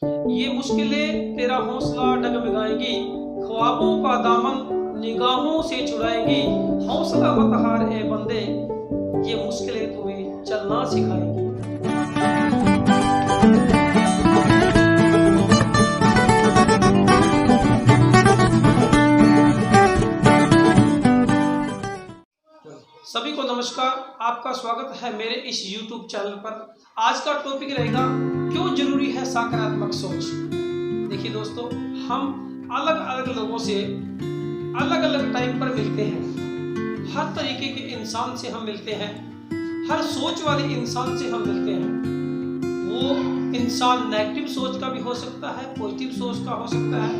ये मुश्किलें तेरा हौसला डगमगाएंगी, ख्वाबों का दामन निगाहों से छुड़ाएंगी। हौसला मत हार ए बंदे, ये मुश्किलें तुम्हें चलना सिखाएंगी। सभी को नमस्कार, आपका स्वागत है मेरे इस YouTube चैनल पर। आज का टॉपिक रहेगा क्यों जरूरी है सकारात्मक सोच। देखिए दोस्तों, हम अलग अलग लोगों से अलग अलग टाइम पर मिलते हैं। हर तरीके के इंसान से हम मिलते हैं, हर सोच वाले इंसान से हम मिलते हैं। वो इंसान नेगेटिव सोच का भी हो सकता है, पॉजिटिव सोच का हो सकता है,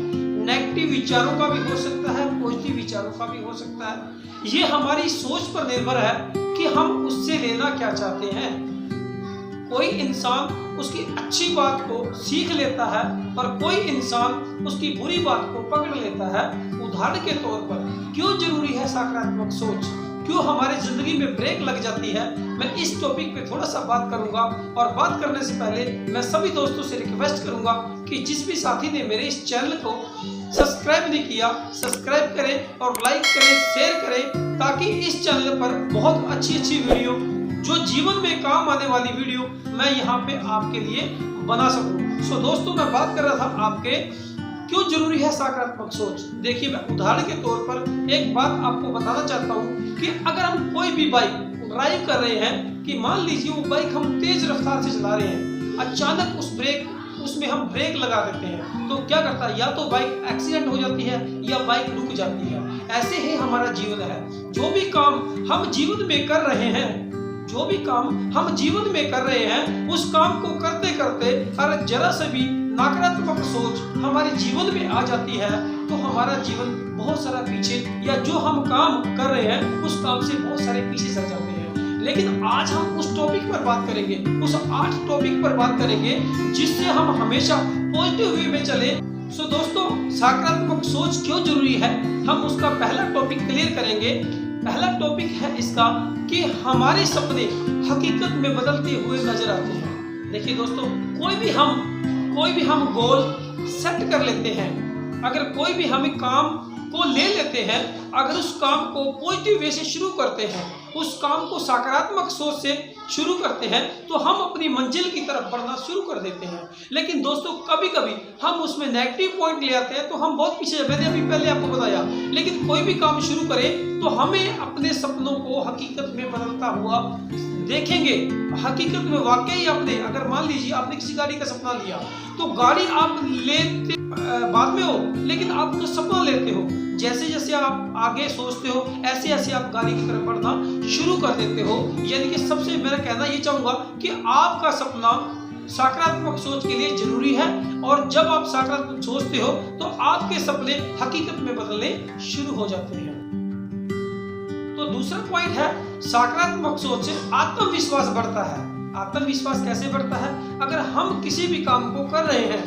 नेगेटिव विचारों का भी हो सकता है, पॉजिटिव विचारों का भी हो सकता है। ये हमारी सोच पर निर्भर है कि हम उससे लेना क्या चाहते हैं। कोई इंसान उसकी अच्छी बात को सीख लेता है और कोई इंसान उसकी बुरी बात को पकड़ लेता है। उदाहरण के तौर पर क्यों जरूरी है सकारात्मक सोच, क्यों हमारी जिंदगी में ब्रेक लग जाती है, मैं इस टॉपिक पे थोड़ा सा बात करूंगा। और बात करने से पहले मैं सभी दोस्तों से रिक्वेस्ट करूंगा कि जिस भी साथी ने मेरे इस चैनल को सब्सक्राइब नहीं किया, सब्सक्राइब करें और लाइक करें, शेयर करें, ताकि इस चैनल पर बहुत अच्छी वीडियो, जो जीवन में काम आने वाली वीडियो, मैं यहाँ पे आपके लिए बना सकूं। सो दोस्तों, मैं बात कर रहा था आपके क्यों जरूरी है सकारात्मक सोच। देखिए, मैं उदाहरण के तौर पर एक बात आपको बताना चाहता हूँ कि अगर हम कोई भी बाइक ड्राइव कर रहे हैं, कि मान लीजिए वो बाइक हम तेज रफ्तार से चला रहे हैं, अचानक उसमें हम ब्रेक लगा देते हैं, तो क्या करता है, या तो बाइक एक्सीडेंट हो जाती है या बाइक रुक जाती है। ऐसे ही हमारा जीवन है। जो भी काम हम जीवन में कर रहे हैं, उस काम को करते करते अगर जरा से भी नकारात्मक सोच हमारे जीवन में आ जाती है, तो हमारा जीवन बहुत सारा पीछे, या जो हम काम कर रहे हैं उस काम से बहुत सारे पीछे चल जाते हैं। लेकिन आज हम उस टॉपिक पर बात करेंगे, उस 8 टॉपिक पर बात करेंगे जिससे हम हमेशा पॉजिटिव वे में चले। सो दोस्तों, सकारात्मक सोच क्यों जरूरी है, हम उसका पहला टॉपिक क्लियर करेंगे। पहला टॉपिक है इसका कि हमारे सपने हकीकत में बदलते हुए नजर आते हैं। देखिए दोस्तों, कोई भी हम गोल सेट कर लेते हैं, अगर कोई भी हम काम को ले लेते हैं, अगर उस काम को पॉजिटिव वे से शुरू करते हैं, उस काम को सकारात्मक सोच से शुरू करते हैं, तो हम अपनी मंजिल की तरफ बढ़ना शुरू कर देते हैं। लेकिन दोस्तों, कभी कभी हम उसमें नेगेटिव पॉइंट ले आते हैं, तो हम बहुत पीछे, मैंने अभी पहले आपको बताया। लेकिन कोई भी काम शुरू करें तो हमें अपने सपनों को हकीकत में बदलता हुआ देखेंगे। हकीकत में वाकई आपने, अगर मान लीजिए आपने किसी गाड़ी का सपना लिया, तो गाड़ी आप लेते बाद में हो, लेकिन आप तो सपना लेते हो। जैसे जैसे आप आगे सोचते हो, ऐसे ऐसे आप गाड़ी की तरफ बढ़ना शुरू कर देते हो। यानी कि सबसे मेरा कहना ये चाहूंगा कि आपका सपना सकारात्मक सोच के लिए जरूरी है, और जब आप सकारात्मक सोचते हो तो आपके सपने हकीकत में बदलने शुरू हो जाते हैं। तो दूसरा पॉइंट है, सकारात्मक सोच से आत्मविश्वास बढ़ता है। आत्मविश्वास कैसे बढ़ता है? अगर हम किसी भी काम को कर रहे हैं,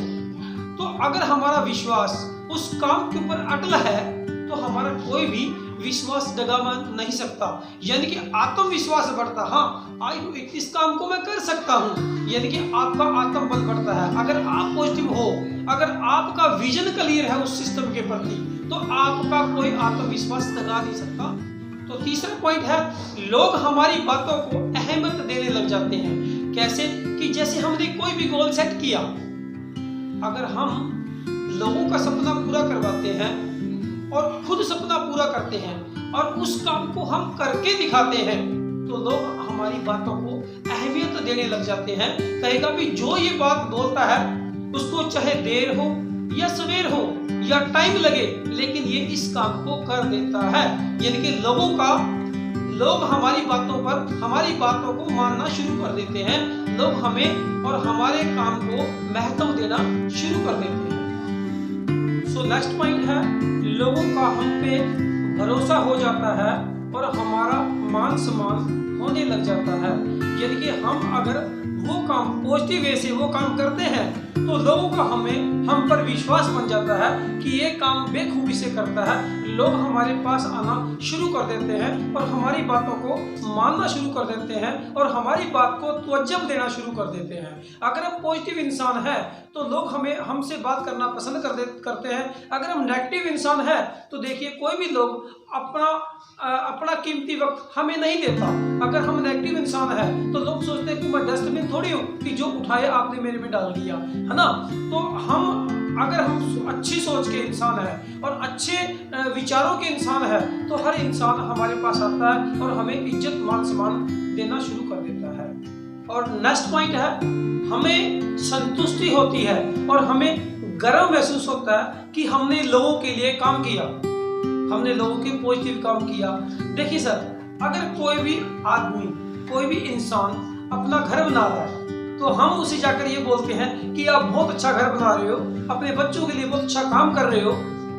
तो अगर हमारा विश्वास उस काम के ऊपर अटल है, तो हमारा कोई भी विश्वास डगा नहीं सकता। यानी कि आत्मविश्वास बढ़ता, हाँ आई डू इट, इस काम को मैं कर सकता हूँ। यानी कि आपका आत्मबल बढ़ता है। अगर आप पॉजिटिव हो, अगर आपका विजन क्लियर है उस सिस्टम के प्रति, तो आपका कोई आत्मविश्वास डगा नहीं सकता। तो तीसरा पॉइंट है, लोग हमारी बातों को अहमियत देने लग जाते हैं। कैसे? कि जैसे हमने कोई भी गोल सेट किया, अगर हम लोगों का सपना पूरा करवाते हैं और खुद सपना पूरा करते हैं और उस काम को हम करके दिखाते हैं, तो लोग हमारी बातों को अहमियत देने लग जाते हैं। कहेगा भी जो ये बात बोलता है, उसको चाहे देर हो या सवेर हो या टाइम लगे, लेकिन ये इस काम को कर देता है। यानी कि लोग हमारी बातों को मानना शुरू कर देते हैं। लोग हमें और हमारे काम को महत्व देना शुरू कर देते हैं। सो नेक्स्ट पॉइंट है, लोगों का हम पे भरोसा हो जाता है और हमारा मान सम्मान होने लग जाता है। यानी कि हम अगर वो काम पॉजिटिव वे से वो काम करते हैं, तो लोगों का हम पर विश्वास बन जाता है कि ये काम बेखूबी से करता है। लोग हमारे पास आना शुरू कर देते हैं और हमारी बातों को मानना शुरू कर देते हैं और हमारी बात को तवज्जो देना शुरू कर देते हैं। अगर हम पॉजिटिव इंसान है तो लोग हमसे बात करना पसंद करते हैं। अगर हम नेगेटिव इंसान है तो देखिए कोई भी लोग अपना कीमती वक्त हमें नहीं देता। अगर हम नेगेटिव इंसान है तो लोग सोचते हैं कि मैं डस्टबिन थोड़ी हूँ कि जो उठाए आपने मेरे में डाल दिया, है ना। तो अगर हम अच्छी सोच के इंसान है और अच्छे विचारों के इंसान है तो हर इंसान हमारे पास आता है और हमें इज्जत मान सम्मान देना शुरू कर देता है। और नेक्स्ट पॉइंट है, हमें संतुष्टि होती है और हमें गर्व महसूस होता है कि हमने लोगों के लिए काम किया, हमने लोगों के पॉजिटिव काम किया। देखिए सर, अगर कोई भी आदमी, कोई भी इंसान अपना घर बना रहा है तो हम उसे जाकर ये बोलते हैं कि आप बहुत अच्छा घर बना रहे हो, अपने बच्चों के लिए बहुत अच्छा काम कर रहे हो,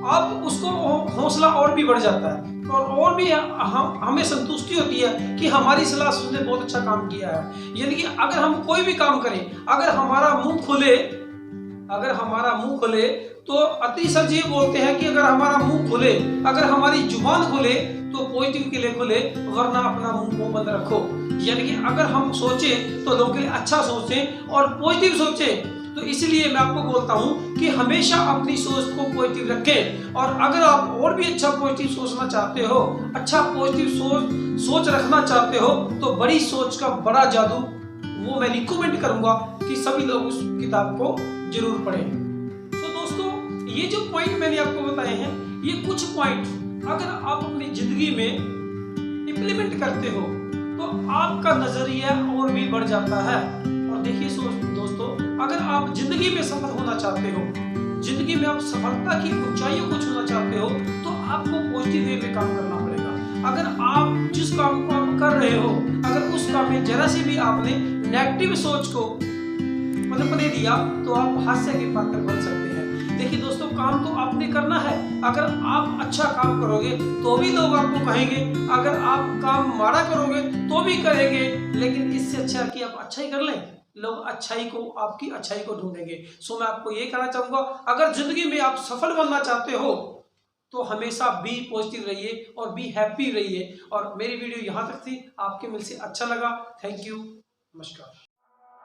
आप उसको हौसला और भी बढ़ जाता है और भी हमें संतुष्टि होती है कि हमारी सलाह उसने बहुत अच्छा काम किया है। यानी कि अगर हम कोई भी काम करें, अगर हमारा मुंह खुले तो अति सर जी बोलते हैं कि अगर हमारा मुंह खुले, अगर हमारी जुबान खुले तो पॉजिटिव के लिए खुले, वरना अपना मुंह बंद रखो। यानी कि अगर हम सोचें तो लोगों के लिए अच्छा सोचें और पॉजिटिव सोचें। तो इसलिए मैं आपको बोलता हूं कि हमेशा अपनी सोच को पॉजिटिव रखें। और अगर आप और भी अच्छा पॉजिटिव सोचना चाहते हो, अच्छा पॉजिटिव सोच रखना चाहते हो, तो बड़ी सोच का बड़ा जादू वो मैं रिकमेंड करूंगा कि सभी लोग उस किताब को जरूर पढ़ें। तो दोस्तों, ये जो पॉइंट मैंने आपको बताए हैं, ये कुछ पॉइंट अगर आप अपनी जिंदगी में इम्प्लीमेंट करते हो तो आपका नजरिया और भी बढ़ जाता है। और देखिए दोस्तों, अगर आप जिंदगी में सफल होना चाहते हो, जिंदगी में आप सफलता की ऊंचाइयों को छूना चाहते हो, तो आपको पॉजिटिव वे में काम करना पड़ेगा। अगर आप जिस काम को आप कर रहे हो, अगर उस काम में जरा से भी आपने नेगेटिव सोच को पनपने दिया तो आप हास्य के पात्र बन सकते हैं। देखिए दोस्तों, काम तो आपने करना है। अगर आप अच्छा काम करोगे तो भी लोग आपको कहेंगे, अगर आप काम माड़ा करोगे तो भी कहेंगे, लेकिन इससे अच्छा कि आप अच्छा ही कर लें, लोग आपकी अच्छाई को ढूंढेंगे। सो मैं आपको ये कहना चाहूंगा, अगर जिंदगी में आप सफल बनना चाहते हो तो हमेशा बी पॉजिटिव रहिए और बी हैप्पी रहिए। और मेरी वीडियो यहाँ तक थी, आपके मिल से अच्छा लगा। थैंक यू, नमस्कार।